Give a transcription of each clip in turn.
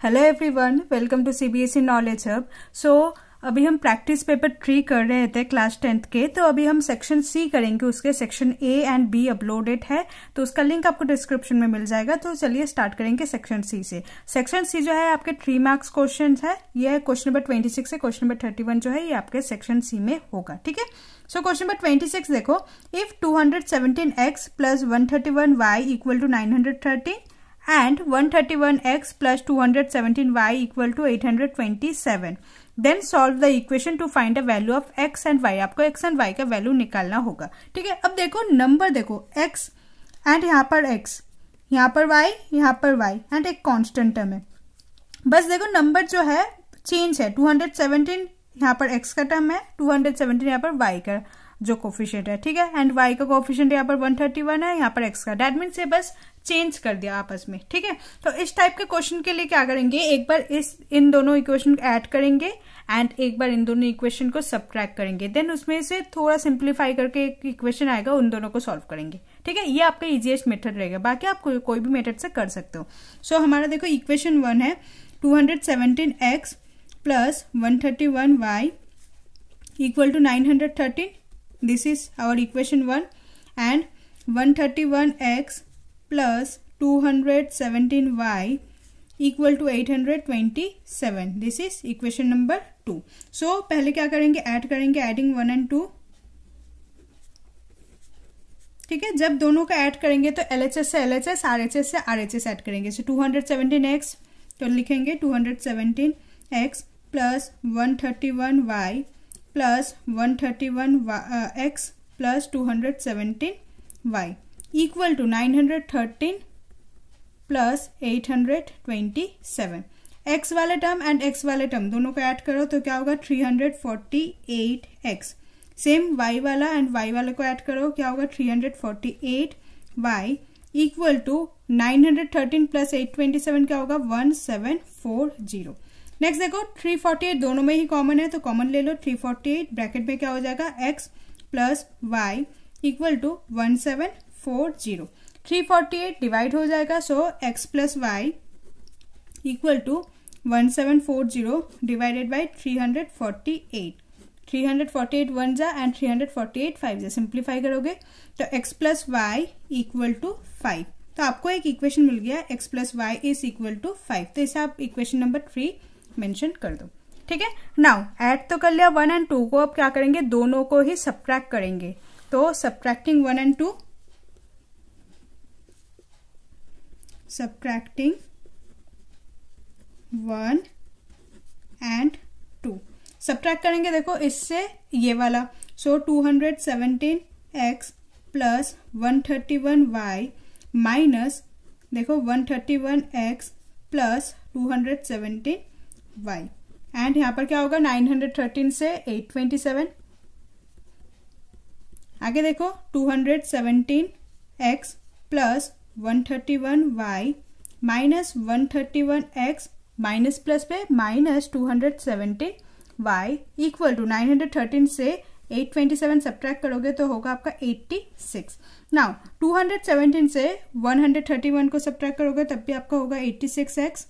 Hello everyone, welcome to CBSE knowledge hub. अभी हम practice paper 3 कर रहे थे क्लास 10th के। तो अभी हम सेक्शन सी करेंगे, उसके section A and be uploaded है, तो उसका लिंक आपको डिस्क्रिप्शन में मिल जाएगा। तो चलिए स्टार्ट करेंगे सेक्शन सी से। सेक्शन सी जो है आपके 3 मार्क्स क्वेश्चन है। ये है क्वेश्चन नंबर 26 से क्वेश्चन नंबर 31 जो है ये आपके सेक्शन सी में होगा। ठीक है, सो क्वेश्चन नंबर 26 देखो, if 217x plus 131y equal to 913 and 131x plus 217y equal to 827. Then solve the equation to find the value of x and y. आपको x and y का value निकालना होगा। ठीक है, अब देखो number देखो x एंड यहाँ पर x, यहाँ पर y, यहाँ पर y एंड एक कांस्टेंट टर्म है। बस देखो नंबर जो है चेंज है, 217 यहाँ पर x का टर्म है, 217 यहाँ पर y का जो कोफिशिएंट है। ठीक है, एंड y का कोफिशिएंट यहाँ पर 131 है, यहाँ पर x का। दैट मीन्स ये बस चेंज कर दिया आपस में। ठीक है, तो इस टाइप के क्वेश्चन के लिए क्या करेंगे, एक बार इन दोनों इक्वेशन ऐड करेंगे एंड एक बार इन दोनों इक्वेशन को सब्ट्रैक्ट करेंगे, देन उसमें से थोड़ा सिंप्लीफाई करके एक इक्वेशन आएगा, उन दोनों को सॉल्व करेंगे। ठीक है, ये आपका इजीएस्ट मेथड रहेगा, बाकी आप कोई भी मेथड से कर सकते हो। सो हमारा देखो इक्वेशन 1 है 217x plus 131y equal to 913। This is our equation 1 and 131x plus 217y equal to 827. This is equation number 2. So पहले क्या करेंगे, ऐड करेंगे, एडिंग 1 and 2। ठीक है, जब दोनों का ऐड करेंगे तो LHS से LHS, RHS से RHS ऐड करेंगे। सो 217x तो लिखेंगे 217x plus 131y plus 131x plus 217y equal to 913 plus 827। x वाले टर्म एंड x वाले टर्म दोनों को ऐड करो तो क्या होगा 348x। सेम y वाला एंड y वाले को ऐड करो, क्या होगा 348y इक्वल टू 913 प्लस 827 क्या होगा 1740। नेक्स्ट देखो 348 दोनों में ही कॉमन है तो कॉमन ले लो। 348 ब्रैकेट में क्या हो जाएगा x plus y equal to 1740। 348 divide हो जाएगा, so x plus Y equal to 1740 divided by 348। 348 one जा एंड 348 5 जा, सिंप्लीफाई करोगे तो x plus Y equal to 5। तो आपको एक इक्वेशन मिल गया x plus y is equal to 5। तो इसे आप इक्वेशन नंबर 3 मेंशन कर दो। ठीक है, नाउ ऐड तो कर लिया 1 एंड 2 को, अब क्या करेंगे दोनों को ही सब्ट्रैक्ट करेंगे। तो subtracting 1 and 2, subtracting 1 and 2 subtract करेंगे देखो इससे ये वाला। सो 217x प्लस 131y माइनस देखो 131x प्लस 217y एंड यहाँ पर क्या होगा 913 से 827। आगे देखो 217x plus 131y minus 131x minus plus पे माइनस 217y इक्वल टू 913 से 827 सब्ट्रैक्ट करोगे तो होगा आपका 86। नाउ 217 से 131 को सब्ट्रैक्ट करोगे तब भी आपका होगा 86x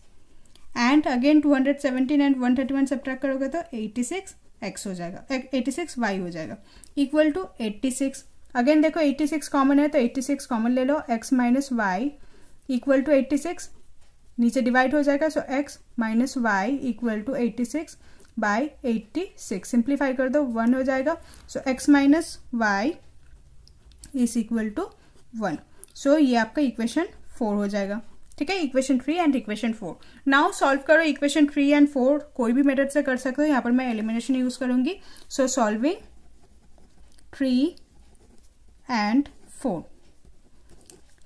and again 217 and 131 subtract करोगे तो 86x हो जाएगा, 86y हो जाएगा इक्वल टू 86। अगेन देखो 86 कॉमन है तो 86 कॉमन ले लो, x minus Y equal to 86 नीचे डिवाइड हो जाएगा। So x minus Y equal to 86 by 86, simplify कर दो 1 हो जाएगा। So x minus Y is equal to 1। So ये आपका इक्वेशन 4 हो जाएगा। ठीक है, equation 3 and equation 4। Now solve करो इक्वेशन 3 एंड 4, कोई भी मेथड से कर सकते हो, यहाँ पर मैं एलिमिनेशन यूज करूंगी। सो सॉल्विंग 3 एंड 4।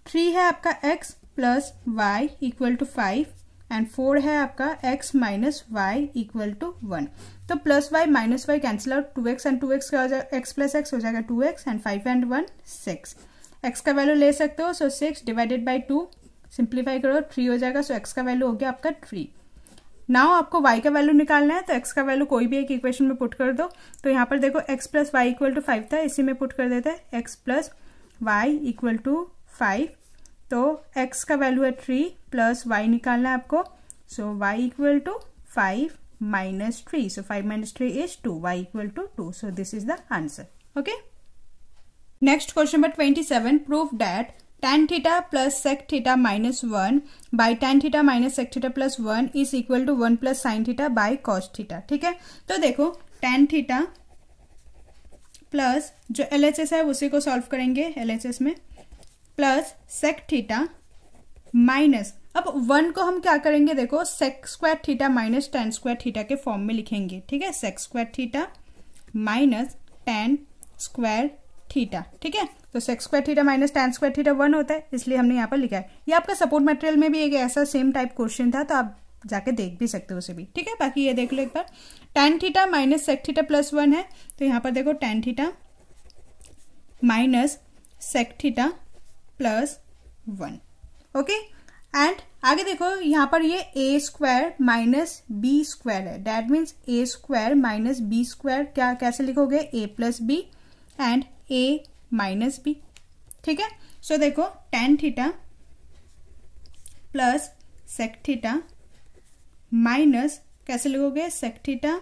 3 है आपका x plus Y equal to 5 and 4 है आपका x minus Y equal to 1। तो plus Y minus Y cancel out, 2x and 2x क्या हो जाएगा, x प्लस x हो जाएगा 2x एंड 5 एंड 1 6। x का वैल्यू ले सकते हो, सो 6 डिवाइडेड बाई 2 सिंप्लीफाई करो 3 हो जाएगा। सो x का वैल्यू हो गया आपका 3। नाउ आपको y का वैल्यू निकालना है तो x का वैल्यू कोई भी एक इक्वेशन में पुट कर दो। तो यहाँ पर देखो x plus Y equal to 5 था, इसी में पुट कर देते हैं x plus Y equal to 5। तो x का वैल्यू है 3 प्लस y निकालना है आपको सो y equal to 5 minus 3. So 5 minus 3 is 2. Y equal to 2. So this is the answer. Okay. Next question number 27. Prove that tan theta plus sec theta minus 1 by tan theta minus sec theta plus 1 is equal to 1 plus sin theta by cos theta. ठीक है, तो देखो tan theta plus जो LHS है उसी को solve करेंगे LHS में, प्लस sec theta माइनस, अब 1 को हम क्या करेंगे, देखो sec square theta minus tan square theta के फॉर्म में लिखेंगे. ठीक है, sec square theta minus tan square theta. ठीक है, तो sec square theta minus tan square theta 1 होता है, इसलिए हमने यहाँ पर लिखा है. ये आपका सपोर्ट मटेरियल में भी एक ऐसा सेम टाइप क्वेश्चन था, तो आप जाके देख भी सकते हो उसे भी. ठीक है, बाकी ये देख लो एक बार. tan theta minus sec theta plus 1 है, तो यहाँ पर देखो tan theta minus sec theta plus 1. Okay, and आगे देखो यहाँ पर ये a square minus B square है. That means a square minus B square क्या कैसे लिखोगे, a plus B and a minus B. ठीक है, सो देखो tan theta plus sec theta minus कैसे लिखोगे, sec theta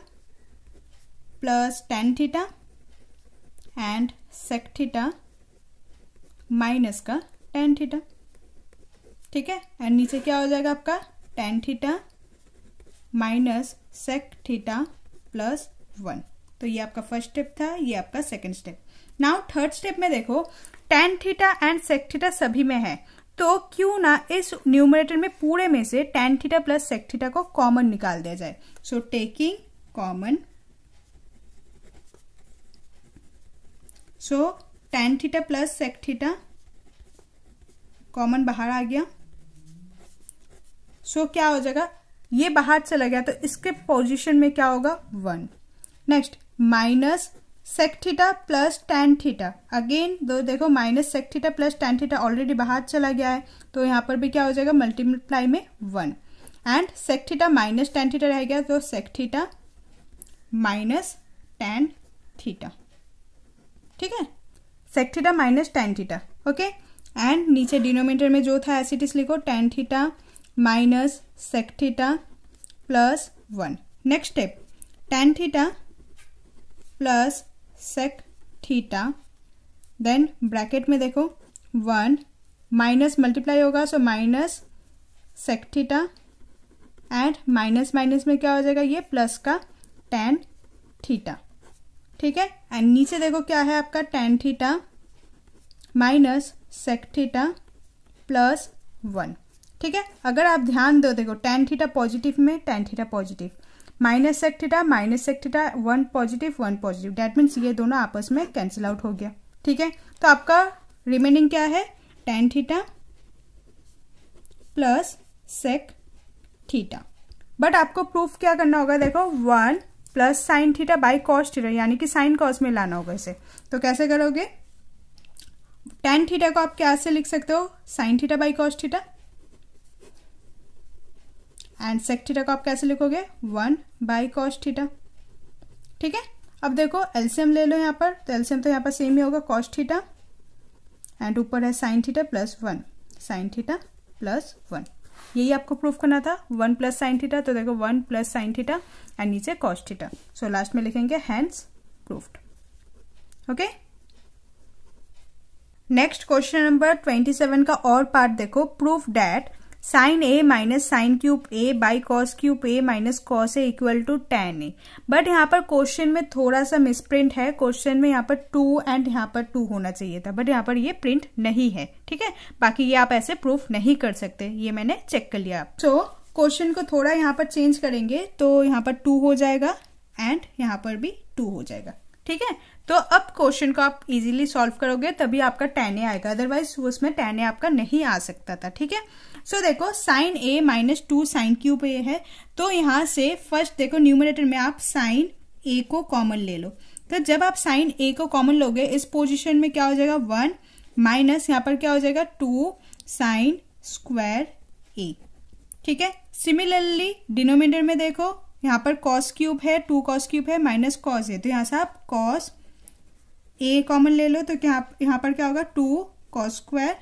plus tan theta and sec theta minus का tan थीटा. ठीक है, एंड नीचे क्या हो जाएगा आपका tan theta minus sec theta plus 1. तो ये आपका फर्स्ट स्टेप था, ये आपका second step. Now third step में देखो tan theta and sec theta सभी में है, तो क्यों ना इस न्यूमरेटर में पूरे में से tan theta plus sec theta को कॉमन निकाल दिया जाए. सो टेकिंग कॉमन, सो tan theta plus sec theta common बाहर आ गया. सो क्या हो जाएगा, ये बाहर चला गया, तो इसके पोजीशन में क्या होगा 1. Next minus sec theta plus tan theta, again देखो minus sec theta plus tan theta already बाहर चला गया है, तो यहाँ पर भी क्या हो जाएगा मल्टीप्लाई में 1. And sec theta minus tan theta रह गया, तो sec theta minus tan theta. ठीक है, sec theta minus tan theta. Okay, and नीचे डिनोमिनेटर में जो था एज इट इज लिखो tan theta minus sec theta plus 1. Next step tan theta plus sec theta, then bracket में देखो 1 minus multiply होगा, so minus sec theta and minus minus में क्या हो जाएगा, ये प्लस का tan थीटा. ठीक है, एंड नीचे देखो क्या है आपका tan theta minus sec theta plus 1. ठीक है, अगर आप ध्यान दो देखो tan थीटा पॉजिटिव में tan theta positive, minus sec theta minus sec theta 1 positive 1 positive, that means ये दोनों आपस में कैंसिल आउट हो गया. ठीक है, तो आपका रिमेनिंग क्या है tan theta plus sec theta. But आपको प्रूफ क्या करना होगा, देखो 1 plus sine theta by cos theta, यानी कि साइन कॉस में लाना होगा इसे. तो कैसे करोगे, tan थीटा को आप क्या से लिख सकते हो, sine theta by cos theta, and sec theta को आप कैसे लिखोगे 1 बाई कॉस थीटा. ठीक है, अब देखो एलसीएम ले लो यहाँ पर, तो एलसीएम तो यहाँ पर सेम ही होगा cos थीटा एंड ऊपर है sine theta plus 1, sine theta plus 1. यही आपको प्रूफ करना था, 1 प्लस साइन थीटा, तो देखो 1 प्लस साइन थीटा एंड नीचे कॉस थीटा. सो लास्ट में लिखेंगे hence proved. Okay, next question number 27 का और पार्ट देखो. Proof that sine A minus sine cube A by cos cube A minus cos A equal to tan A. But यहाँ पर question में थोड़ा सा मिसप्रिंट है, क्वेश्चन में यहाँ पर 2 एंड यहाँ पर 2 होना चाहिए था, बट यहाँ पर ये प्रिंट नहीं है. ठीक है, बाकी ये आप ऐसे प्रूफ नहीं कर सकते, ये मैंने चेक कर लिया. सो क्वेश्चन को थोड़ा यहाँ पर चेंज करेंगे, तो यहाँ पर 2 हो जाएगा एंड यहाँ पर भी 2 हो जाएगा. ठीक है, तो अब क्वेश्चन को आप इजीली सॉल्व करोगे तभी आपका tan ए आएगा, अदरवाइज उसमें tan ए आपका नहीं आ सकता था. ठीक है, सो देखो sign A minus 2 sign cube ए है, तो यहाँ से फर्स्ट देखो न्यूमरेटर में आप साइन ए को कॉमन ले लो. तो जब आप साइन ए को कॉमन लोगे इस पोजीशन में क्या हो जाएगा 1 माइनस यहाँ पर क्या हो जाएगा 2 साइन स्क्वायर ए. ठीक है, सिमिलरली डिनोमिनेटर में देखो यहाँ पर कॉस क्यूब है, 2 कॉस क्यूब है माइनस कॉस है, तो यहाँ से आप कॉस ए कॉमन ले लो, तो क्या यहाँ पर क्या होगा 2 कॉस स्क्वायर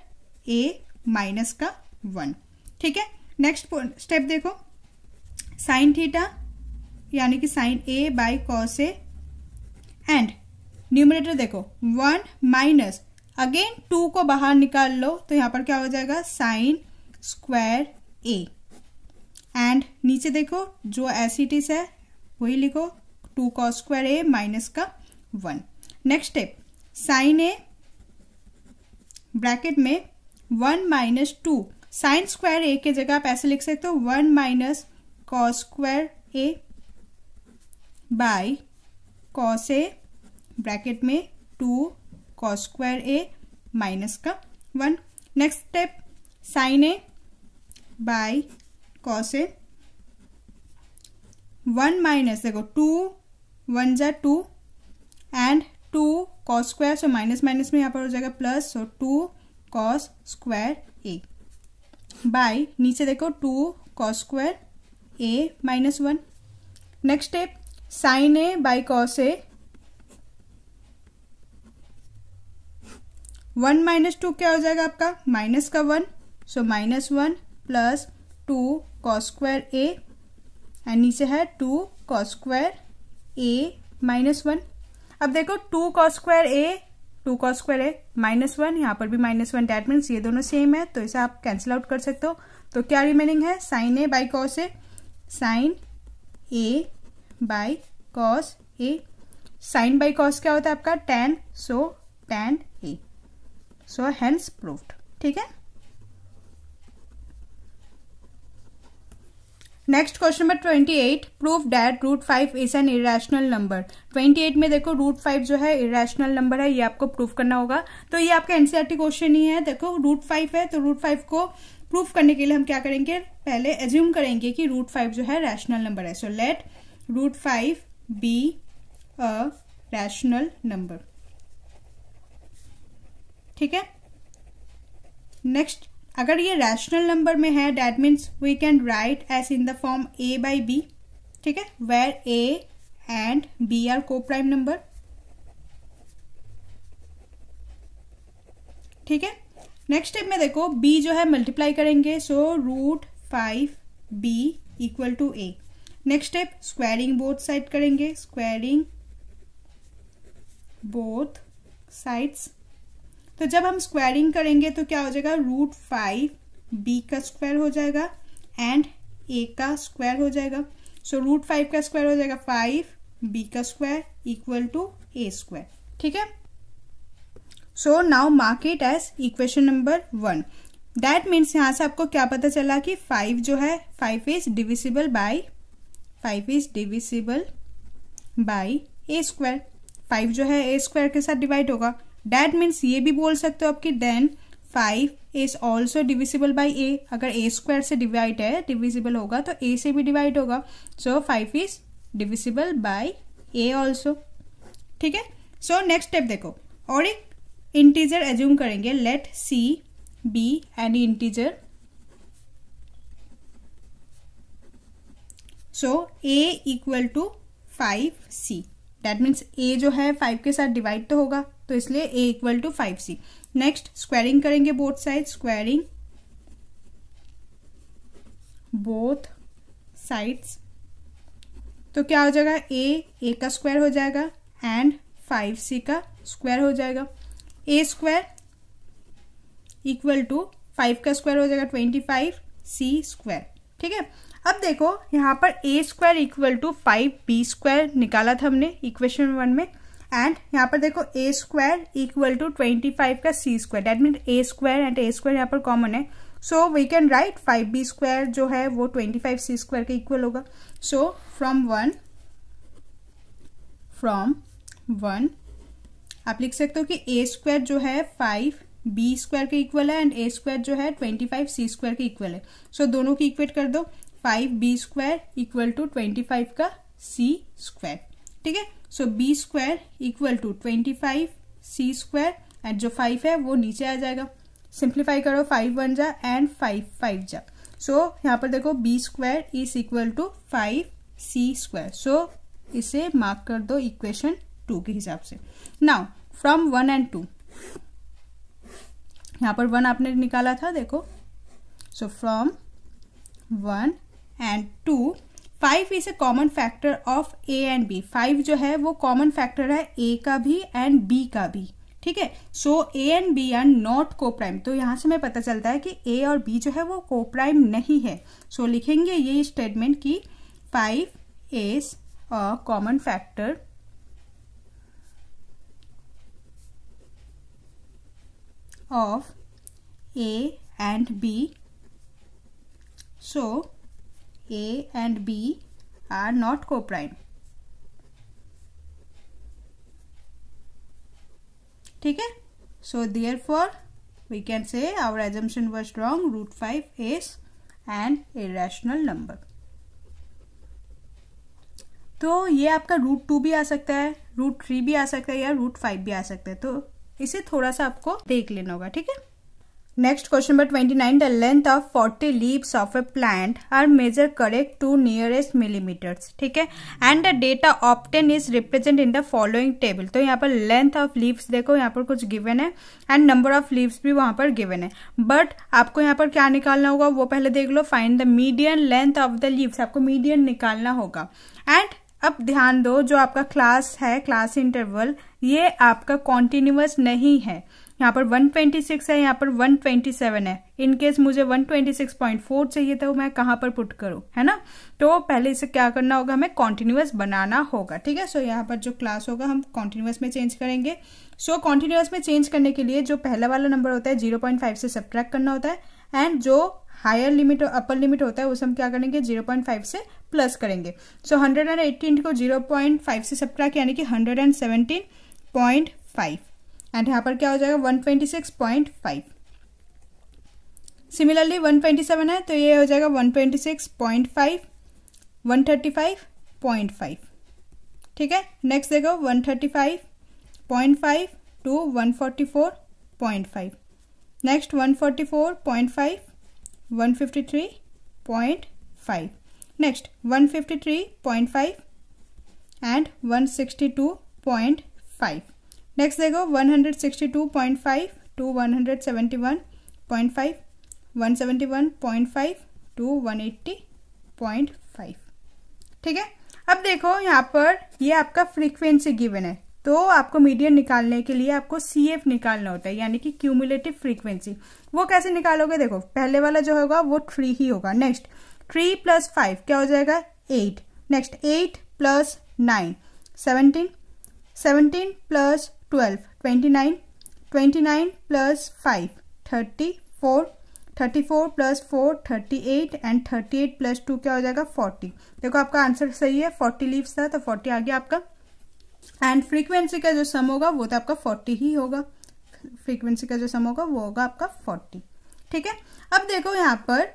ए माइनस का 1. ठीक है, नेक्स्ट स्टेप देखो साइन थीटा यानी कि sine A by cos A, and numerator देखो 1 माइनस अगेन 2 को बाहर निकाल लो तो यहां पर क्या हो जाएगा साइन स्क्वायर ए, एंड नीचे देखो जो एज इट इज है वही लिखो 2 कॉस स्क्वायर ए माइनस का 1। नेक्स्ट स्टेप साइन ए ब्रैकेट में 1 माइनस 2, साइन स्क्वायर ए के जगह आप ऐसे लिख सकते हो 1 minus cos square A by cos A bracket में 2 कॉस स्क्वायर ए माइनस का 1। Next step sine A by cos A, 1 minus देखो 2 1 जा 2 and 2 cos square, so minus minus में यहाँ पर हो जाएगा plus, so 2 cos square A by नीचे देखो 2 cos square A minus 1। Next step sine A by cos A, 1 minus 2 क्या हो जाएगा आपका माइनस का 1, so minus 1 plus 2 cos square A and नीचे है 2 कॉस स्क्वायर ए माइनस 1। अब देखो 2 कॉस स्क्वायर ए माइनस 1, यहाँ पर भी माइनस 1, डैट मीन्स ये दोनों सेम है तो इसे आप कैंसिल आउट कर सकते हो। तो क्या रिमेनिंग है sine A by cos A, sine A by cos A, sine by cos क्या होता है आपका tan, so tan A, so hence proved. ठीक है, next question number 28, prove that root 5 is an irrational number. 28 में देखो root 5 जो है इरेशनल नंबर है, ये आपको प्रूव करना होगा। तो ये आपका एनसीईआरटी क्वेश्चन ही है। देखो रूट 5 है तो रूट 5 को प्रूव करने के लिए हम क्या करेंगे, पहले एज्यूम करेंगे कि रूट 5 जो है रैशनल नंबर है। So let root 5 be a rational number. ठीक है, नेक्स्ट अगर ये रैशनल नंबर में है that means we can write as in the form a by B. ठीक है, where a and b are co prime number. ठीक है, नेक्स्ट स्टेप में देखो b जो है मल्टीप्लाई करेंगे, so root 5b equal to a। Next step squaring both side करेंगे, स्क्वायरिंग बोथ साइड्स। तो जब हम स्क्वायरिंग करेंगे तो क्या हो जाएगा रूट 5 बी का स्क्वायर हो जाएगा एंड ए का स्क्वायर हो जाएगा। सो रूट 5 का स्क्वायर हो जाएगा 5 बी का square equal to A square. ठीक है, so now mark it as equation number 1। That means यहां से आपको क्या पता चला कि 5 जो है 5 is divisible by A square. 5 जो है ए स्क्वायर के साथ डिवाइड होगा। That means ये भी बोल सकते हो आपकी then 5 is also divisible by a। अगर a स्क्वायर से डिवाइड है, डिविजिबल होगा तो a से भी डिवाइड होगा। So 5 is divisible by a also। ठीक है, सो नेक्स्ट स्टेप देखो और एक इंटीजर एज्यूम करेंगे, let c be any integer। So a equal to 5c। That means a जो है 5 के साथ डिवाइड तो होगा तो इसलिए a equal to 5c। Next squaring करेंगे both side, squaring both sides. तो क्या हो जाएगा a का स्क्वायर हो जाएगा एंड 5c का स्क्वायर हो जाएगा। a स्क्वायर इक्वल टू 5 का स्क्वायर हो जाएगा 25c स्क्वायर। ठीक है, अब देखो यहाँ पर a square equal to 5b square निकाला था हमने इक्वेशन 1 में, एंड यहाँ पर देखो a स्क्वायर इक्वल टू 25 का c square. That mean a square and a square यहाँ पर कॉमन है, so we can write 5b square जो है वो 25c स्क्वायर के इक्वल होगा। सो फ्रॉम वन आप लिख सकते हो कि a स्क्वायर जो है 5b स्क्वायर के इक्वल है एंड a स्क्वायर जो है 25c स्क्वायर के इक्वल है। सो दोनों की इक्वेट कर दो, 5b स्क्वायर इक्वल टू 25 का c स्क्वायर। ठीक है, so b square equal to 25c square and जो 5 है वो नीचे आ जाएगा। सिंप्लीफाई करो, 5 1 जा एंड 5 5 जा। सो यहाँ पर देखो b square is equal to 5c square. So इसे मार्क कर दो इक्वेशन 2 के हिसाब से। नाउ फ्रॉम 1 एंड 2, यहाँ पर 1 आपने निकाला था देखो। So from 1 and 2 5 is a common factor of A and B. 5 जो है वो कॉमन फैक्टर है ए का भी एंड बी का भी, ठीक है। So A and B are not coprime. तो यहां से हमें पता चलता है कि ए और बी जो है वो को प्राइम नहीं है। सो लिखेंगे ये स्टेटमेंट की 5 is a common factor of A and B, so A and B are not co-prime, ठीक है। So therefore we can say our assumption was wrong. Root 5 is an irrational number. तो ये आपका root 2 भी आ सकता है, root 3 भी आ सकता है या रूट 5 भी आ सकता है, तो इसे थोड़ा सा आपको देख लेना होगा, ठीक है। Next question number 29, the length of 40 leaves of a plant are measure correct to nearest millimetres, ठीक है, and the data obtain is represent in the following table. तो यहाँ पर लेंथ ऑफ लीव्स देखो, यहाँ पर कुछ गिवन है एंड नंबर ऑफ लीव्स भी वहां पर गिवन है, बट आपको यहाँ पर क्या निकालना होगा वो पहले देख लो। Find the median length of the leaves, आपको मीडियन निकालना होगा। एंड अब ध्यान दो, जो आपका क्लास है, क्लास इंटरवल, ये आपका कॉन्टिन्यूअस नहीं है। यहाँ पर 126 है, यहाँ पर 127 है। इनकेस मुझे 126.4 चाहिए तो मैं कहाँ पर पुट करूं, है ना। तो पहले इसे क्या करना होगा, हमें कॉन्टिन्यूअस बनाना होगा, ठीक है। सो यहाँ पर जो क्लास होगा हम कॉन्टिन्यूअस में चेंज करेंगे। सो कॉन्टिन्यूअस में चेंज करने के लिए जो पहला वाला नंबर होता है 0.5 से सब्ट्रैक्ट करना होता है, एंड जो हायर लिमिट और अपर लिमिट होता है उसे हम क्या करेंगे 0.5 से प्लस करेंगे। सो 118 को 0.5 से सब्ट्रैक्ट यानी कि 117.5, एंड यहाँ पर क्या हो जाएगा 126.5। सिमिलरली 127 है तो ये हो जाएगा 126.5, 135.5, ठीक है। नेक्स्ट देखो 135.5 to 144.5, next 144.5, 153.5, next 153.5 and 162.5। Next देखो 162.5 टू 171.5, 171.5 टू 180.5, ठीक है। अब देखो यहाँ पर ये आपका फ्रीक्वेंसी गिवन है, तो आपको मीडियन निकालने के लिए आपको CF निकालना होता है, यानी कि क्यूमुलेटिव फ्रीक्वेंसी। वो कैसे निकालोगे, देखो पहले वाला जो होगा वो 3 ही होगा। नेक्स्ट 3 + 5 क्या हो जाएगा 8, नेक्स्ट 8 + 9 17, 17 + 12 29, 29 + 5 34, 34 + 4 38, एंड 38 + 2 क्या हो जाएगा 40। देखो आपका आंसर सही है, 40 लीव्स था तो 40 आ गया आपका। एंड फ्रीक्वेंसी का जो सम होगा वो तो आपका 40 ही होगा, फ्रीक्वेंसी का जो सम होगा वो होगा आपका 40, ठीक है। अब देखो यहाँ पर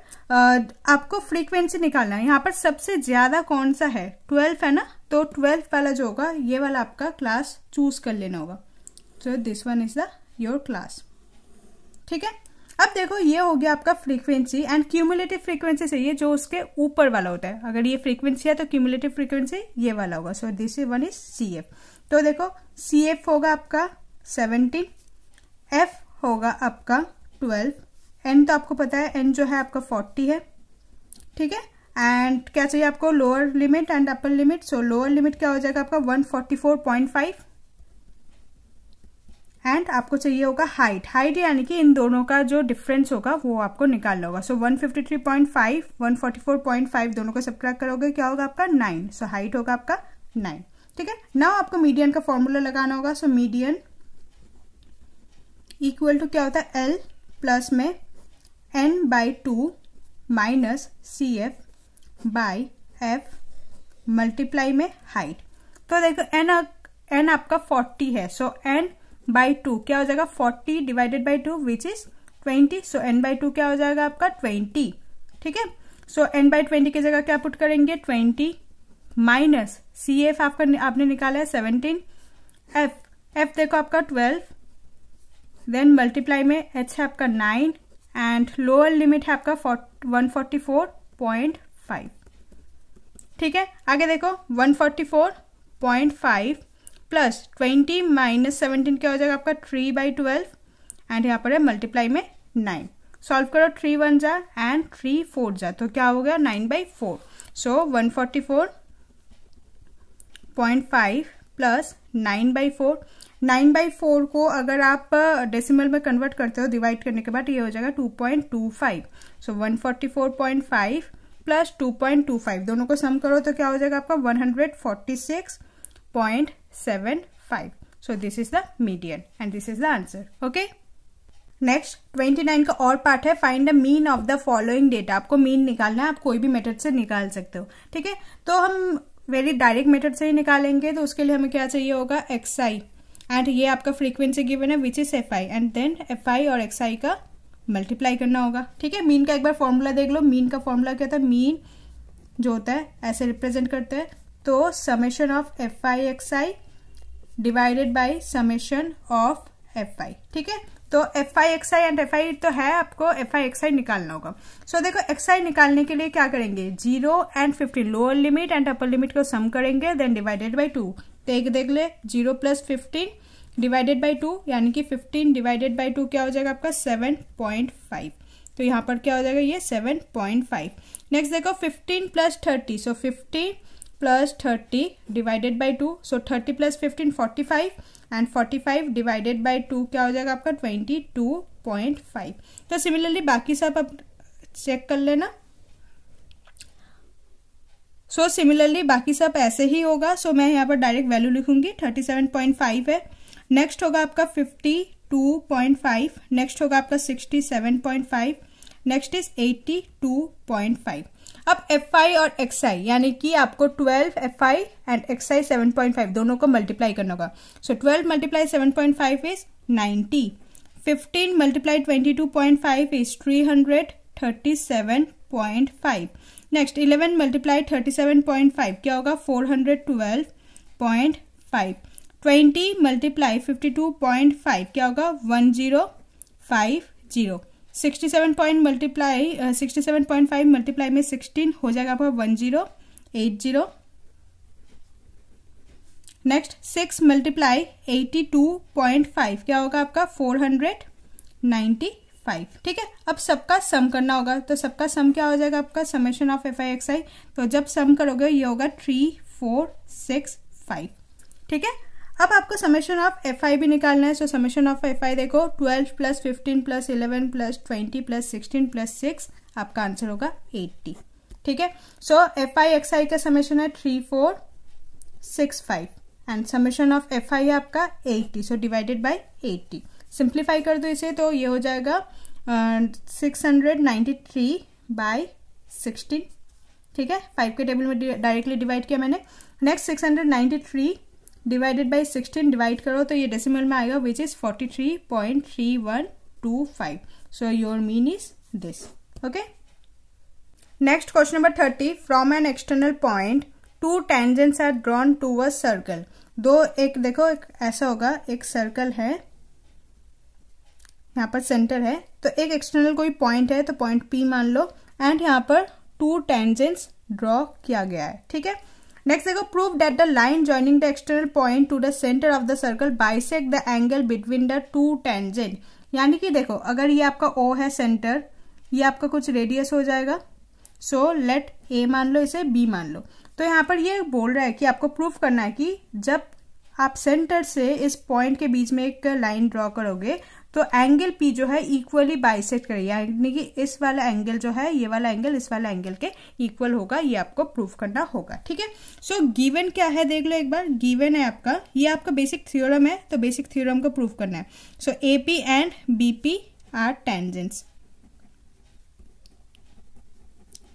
आपको फ्रीक्वेंसी निकालना है। यहाँ पर सबसे ज्यादा कौन सा है 12 है ना, तो 12 वाला जो होगा ये वाला आपका क्लास चूज कर लेना होगा। So this one is the your class, ठीक है। अब देखो ये हो गया आपका फ्रीक्वेंसी, एंड क्यूमुलेटिव फ्रीक्वेंसी चाहिए जो उसके ऊपर वाला होता है। अगर ये फ्रीक्वेंसी है तो क्यूमुलेटिव फ्रीक्वेंसी ये वाला होगा। So this one is CF। तो देखो CF होगा आपका 17, F होगा आपका 12, N तो आपको पता है N जो है आपका 40 है, ठीक है। एंड क्या चाहिए आपको lower limit and upper limit. So lower limit क्या हो जाएगा आपका 144.5, एंड आपको चाहिए होगा हाइट। हाइट यानी कि इन दोनों का जो डिफरेंस होगा वो आपको निकालना होगा। सो 153.5, 144.5 दोनों को सब्ट्रैक्ट करोगे क्या होगा आपका 9। सो हाइट होगा आपका 9, ठीक है। नाउ आपको मीडियन का फॉर्मूला लगाना होगा। सो मीडियन इक्वल टू क्या होता है L प्लस में N/2 minus CF by F multiply में हाइट। तो देखो N आपका 40 है, सो N/2 क्या हो जाएगा 40 divided by 2 which is 20। So N/2 क्या हो जाएगा आपका 20, ठीक है। सो N/20 की जगह क्या पुट करेंगे 20 माइनस CF आपने निकाला है 17, F देखो आपका 12, देन मल्टीप्लाई में H है आपका 9, एंड लोअर लिमिट है आपका 144.5, ठीक है। आगे देखो 144.5 प्लस 20 माइनस 17 क्या हो जाएगा आपका 3/12, एंड यहाँ पर है मल्टीप्लाई में 9। सॉल्व करो 3 1 जा एंड 3 4 जा, तो क्या हो गया 9/4। सो 144.5 प्लस 9/4। 9/4 को अगर आप डेसिमल में कन्वर्ट करते हो डिवाइड करने के बाद ये हो जाएगा 2.25। सो 144.5 प्लस 2.25 दोनों को सम करो तो क्या हो जाएगा आपका 146.75। सो this is the median and this is the answer. Okay, next 29 का और पार्ट है find the mean of the following data. आपको मीन निकालना है, आप कोई भी मेथड से निकाल सकते हो। ठीक है, तो हम वेरी डायरेक्ट मेथड से ही निकालेंगे। तो उसके लिए हमें क्या चाहिए होगा, एक्सआई, एंड ये आपका फ्रीक्वेंसी गिवन है which is FI, and then FI और एक्सआई का मल्टीप्लाई करना होगा। ठीक है, मीन का एक बार फॉर्मूला देख लो। मीन का फॉर्मूला क्या था, मीन जो होता है ऐसे रिप्रेजेंट करते हैं, तो summation of FI XI divided by summation of FI. ठीक है, तो एफआई एक्सआई एंड एफआई तो है, आपको एफआई एक्सआई निकालना होगा। सो देखो एक्सआई निकालने के लिए क्या करेंगे, 0 and 15 lower limit and upper limit को सम करेंगे, देन डिवाइडेड बाय 2। तो एक देख ले, 0 प्लस 15 डिवाइडेड बाय 2, यानी कि 15 डिवाइडेड बाय 2 क्या हो जाएगा आपका 7.5। तो यहाँ पर क्या हो जाएगा ये 7.5। नेक्स्ट देखो 15 plus 30, so 50 plus 30 divided by 2, so 30 plus 15 45, and 45 divided by 2 क्या हो जाएगा आपका 22.5। तो सिमिलरली बाकी सब आप चेक कर लेना। सो सिमिलरली बाकी सब ऐसे ही होगा। सो मैं यहाँ पर डायरेक्ट वैल्यू लिखूंगी, 37.5 है। नेक्स्ट होगा आपका 52.5, नेक्स्ट होगा आपका 67.5, नेक्स्ट इज 82.5। अब एफआई और एक्सआई यानी कि आपको 12 एफआई एंड एक्सआई 7.5 दोनों को मल्टीप्लाई करना होगा। सो 12 multiply 7.5 is 90, 15 multiply 22.5 is 337.5, next 11 multiply 37.5 क्या होगा 412.5, 20 मल्टीप्लाई 52.5 क्या होगा 1050, 67.5 मल्टीप्लाई में 16 हो जाएगा आपका 1080। नेक्स्ट 6 मल्टीप्लाई 82.5 क्या होगा आपका 495। ठीक है, अब सबका सम करना होगा। तो सबका सम क्या हो जाएगा आपका summation of F I X I. तो जब सम करोगे ये होगा 3465। ठीक है, अब आपको समेशन ऑफ एफ आई भी निकालना है। सो समेशन ऑफ एफ आई देखो 12 plus 15 plus 11 plus 20 plus 16 plus 6 आपका आंसर होगा 80। ठीक है, सो एफ आई एक्स आई का समेशन है 3465 एंड समेशन ऑफ एफ आई है आपका 80। सो डिवाइडेड बाय 80, सिंप्लीफाई कर दो इसे तो ये हो जाएगा 693/16। ठीक है, 5 के टेबल में डायरेक्टली डिवाइड किया मैंने। नेक्स्ट 693 डिवाइडेड बाय 16 डिवाइड करो तो ये डेसिमल में आएगा which is 43.3125। So your mean is this. Okay, next question number 30, from an external point 2 tangents are drawn to a circle. एक देखो एक ऐसा होगा, एक सर्कल है यहाँ पर सेंटर है, तो एक एक्सटर्नल कोई पॉइंट है तो पॉइंट P मान लो, एंड यहाँ पर 2 टेंजेंट्स ड्रॉ किया गया है। ठीक है, नेक्स्ट देखो prove that the line joining the external point to the centre of the circle bisect the angle between the 2 tangent. यानी कि देखो अगर ये आपका O है सेंटर, ये आपका कुछ रेडियस हो जाएगा। सो लेट A मान लो, इसे B मान लो। तो यहाँ पर ये बोल रहा है कि आपको प्रूफ करना है कि जब आप सेंटर से इस पॉइंट के बीच में एक लाइन ड्रॉ करोगे तो एंगल P जो है इक्वली बाइसेक्ट करेगा, यानी कि इस वाला एंगल जो है ये वाला एंगल इस वाला एंगल के इक्वल होगा। ये आपको प्रूफ करना होगा। ठीक है, सो गिवन क्या है देख लो एक बार। गिवन है आपका, ये आपका बेसिक थ्योरम है, तो बेसिक थ्योरम को प्रूफ करना है। So AP and BP are tangents.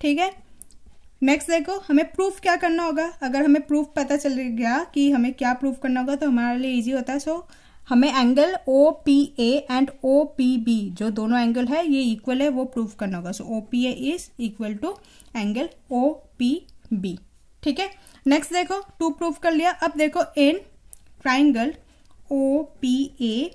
ठीक है, नेक्स्ट देखो हमें प्रूफ क्या करना होगा। अगर हमें प्रूफ पता चल गया कि हमें क्या प्रूफ करना होगा तो हमारे लिए इजी होता है। सो हमें एंगल OPA एंड OPB जो दोनों एंगल है ये इक्वल है वो प्रूफ करना होगा। So OPA is equal to angle OPB। ठीक है, नेक्स्ट देखो 2 प्रूफ कर लिया। अब देखो in triangle OPA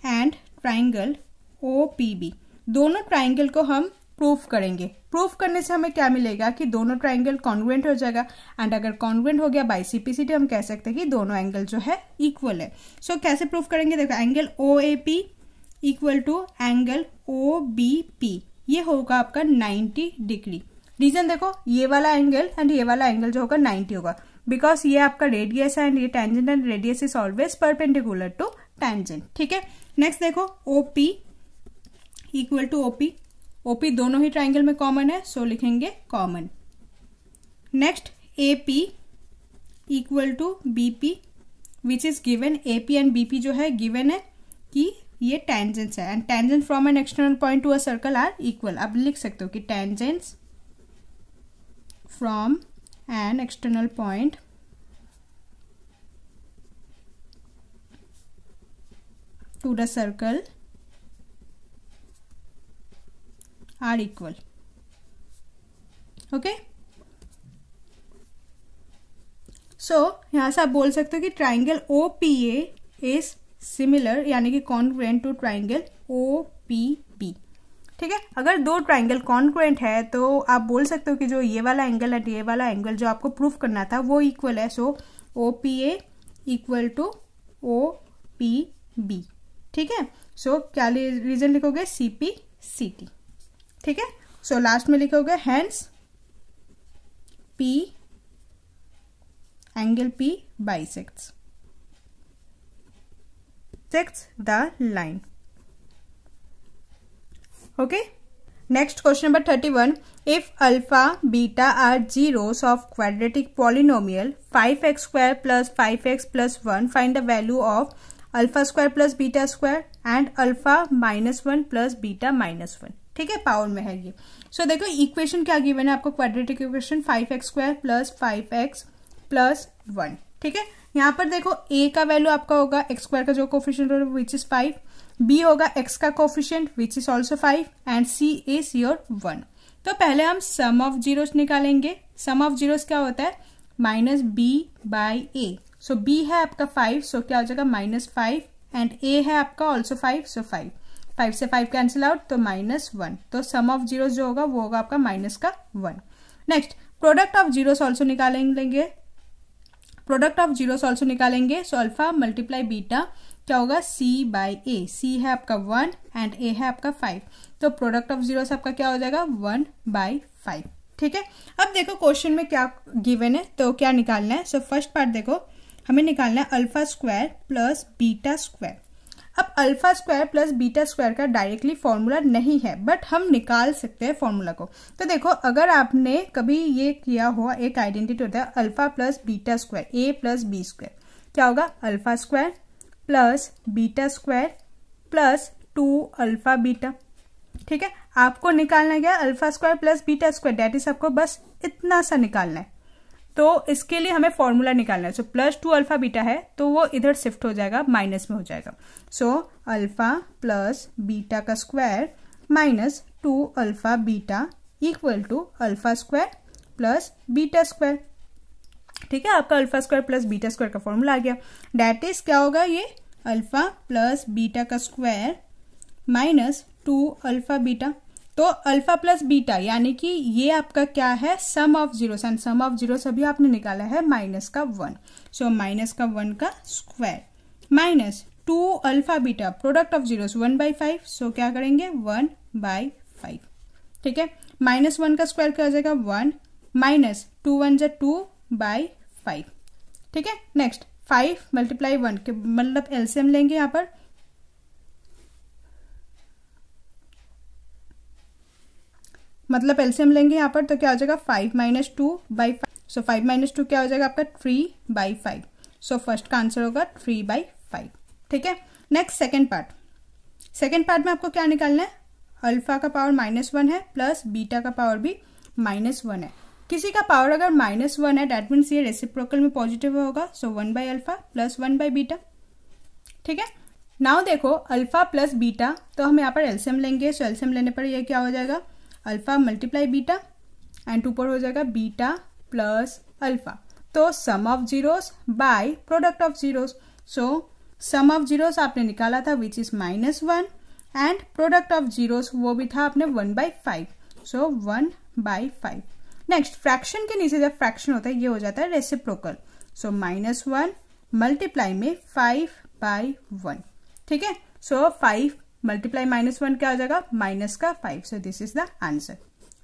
and triangle OPB दोनों ट्राइंगल को हम प्रूफ करेंगे। प्रूफ करने से हमें क्या मिलेगा कि दोनों ट्राइंगल कॉन्ग्रुएंट हो जाएगा, एंड अगर कॉन्ग्रुएंट हो गया बाय CPCT हम कह सकते हैं कि दोनों एंगल जो है इक्वल है। सो कैसे प्रूफ करेंगे, देखो angle OAP equal to angle OBP, ये होगा आपका 90 डिग्री। रीजन देखो, ये वाला एंगल एंड ये वाला एंगल जो होगा 90 होगा, बिकॉज ये आपका रेडियस है एंड ये tangent and radius is always perpendicular to tangent. ठीक है, नेक्स्ट देखो OP इक्वल टू OP दोनों ही ट्राइंगल में कॉमन है, सो लिखेंगे common. Next AP equal to BP which is given, AP and BP जो है गिवन है कि ये टेंजेंट्स है and tangent from an external point to a circle are equal. अब लिख सकते हो कि tangents from an external point to the circle are equal. Okay, so यहां से आप बोल सकते हो कि ट्राइंगल OPA इज सिमिलर यानी कि कॉन्ग्रुएंट टू ट्राइंगल OPB। ठीक है, अगर दो ट्राइंगल कॉन्ग्रुएंट है तो आप बोल सकते हो कि जो ये वाला एंगल एंड ये वाला एंगल जो आपको प्रूफ करना था वो इक्वल है, सो OPA इक्वल टू OPB। ठीक है, सो क्या रीजन लिखोगे, CP CT। ठीक है, सो लास्ट में लिखोगे hence P angle P bisects the line. Okay, next question number 31. If alpha beta are zeros of quadratic polynomial 5x square plus 5x plus 1, find the value of alpha square plus beta square and alpha minus 1 plus beta minus 1। ठीक है, power में है ये। सो देखो equation क्या given है आपको, quadratic equation 5x square plus 5x plus 1। ठीक है, यहाँ पर देखो a का वैल्यू आपका होगा x स्क्वायर का जो कोफिशिएंट होगा विच इज 5, b होगा x का coefficient which is also 5 and c is your 1। तो पहले हम सम ऑफ जीरोस निकालेंगे। सम ऑफ जीरोस क्या होता है, minus b by a। So b है आपका 5, सो क्या हो जाएगा -5 एंड a है आपका ऑल्सो 5, सो 5 से 5 कैंसिल आउट तो -1। तो सम ऑफ जीरोस जो होगा वो होगा आपका माइनस का 1। Next product of zeros also निकालेंगे, सो अल्फा मल्टीप्लाई बीटा क्या होगा, c बाई a। c है आपका 1 एंड a है आपका 5, तो प्रोडक्ट ऑफ जीरोस आपका क्या हो जाएगा 1/5। ठीक है, अब देखो क्वेश्चन में क्या गिवन है तो क्या निकालना है। सो फर्स्ट पार्ट देखो, हमें निकालना है alpha square plus beta square. अब alpha square plus beta square का डायरेक्टली फॉर्मूला नहीं है, बट हम निकाल सकते हैं फॉर्मूला को। तो देखो अगर आपने कभी ये किया हुआ, एक आइडेंटिटी होता है alpha plus beta square, a plus B square, क्या होगा alpha square plus beta square plus 2 alpha beta. ठीक है, आपको निकालना क्या है, alpha square plus beta square, that is आपको बस इतना सा निकालना है। तो इसके लिए हमें फॉर्मूला निकालना है। सो +2 अल्फा बीटा है तो वो इधर शिफ्ट हो जाएगा, माइनस में हो जाएगा। सो अल्फा प्लस बीटा का square minus 2 alpha beta equal to alpha square plus beta square. ठीक है, आपका alpha square plus beta square का फॉर्मूला आ गया। डेट इज क्या होगा, ये अल्फा प्लस बीटा का स्क्वायर माइनस 2 अल्फा बीटा। तो अल्फा प्लस बीटा यानी कि ये आपका क्या है, sum of zeros, and sum of zeros अभी आपने निकाला है माइनस का 1। सो माइनस का 1 का square minus 2 alpha beta, product of zeros 1/5। सो क्या करेंगे 1/5। ठीक है, -1 का स्क्वायर क्या हो जाएगा 1 माइनस 2 1 जा 2/5। ठीक है, नेक्स्ट 5 मल्टीप्लाई 1 के मतलब एलसीएम लेंगे यहाँ पर, मतलब एलसीएम लेंगे यहाँ पर, तो क्या हो जाएगा 5 - 2/5। सो 5 - 2 क्या हो जाएगा आपका 3/5। सो फर्स्ट का आंसर होगा 3/5। ठीक है, नेक्स्ट सेकेंड पार्ट में आपको क्या निकालना है, अल्फा का पावर -1 है प्लस बीटा का पावर भी -1 है। किसी का पावर अगर -1 है डेट मीन्स ये रेसिप्रोकल में पॉजिटिव होगा। सो 1/अल्फा प्लस 1/बीटा। ठीक है, नाउ देखो अल्फा प्लस बीटा, तो हम यहाँ पर एलसीएम लेंगे। सो एलसीएम लेने पर ये क्या हो जाएगा, अल्फा मल्टीप्लाई बीटा एंड ऊपर हो जाएगा बीटा प्लस अल्फा। तो sum of zeros by product of zeros. So sum of zeros आपने निकाला था which is -1 and product of zeros वो भी था आपने 1/5। सो 1/5। नेक्स्ट फ्रैक्शन के नीचे जब फ्रैक्शन होता है ये हो जाता है रेसिप्रोकल। सो -1 मल्टीप्लाई में 5/1। ठीक है, सो 5 मल्टीप्लाई -1 क्या हो जाएगा -5। So this is the answer.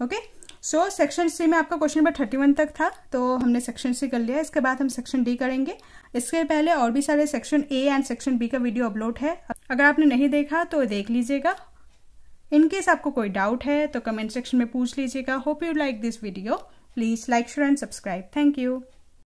Okay, so section C में आपका क्वेश्चन नंबर 31 तक था, तो हमने सेक्शन सी कर लिया। इसके बाद हम सेक्शन डी करेंगे। इसके पहले और भी सारे section A and section B का वीडियो अपलोड है, अगर आपने नहीं देखा तो देख लीजिएगा। इन केस आपको कोई डाउट है तो कमेंट सेक्शन में पूछ लीजिएगा। Hope you like this video. Please like, share and subscribe. Thank you.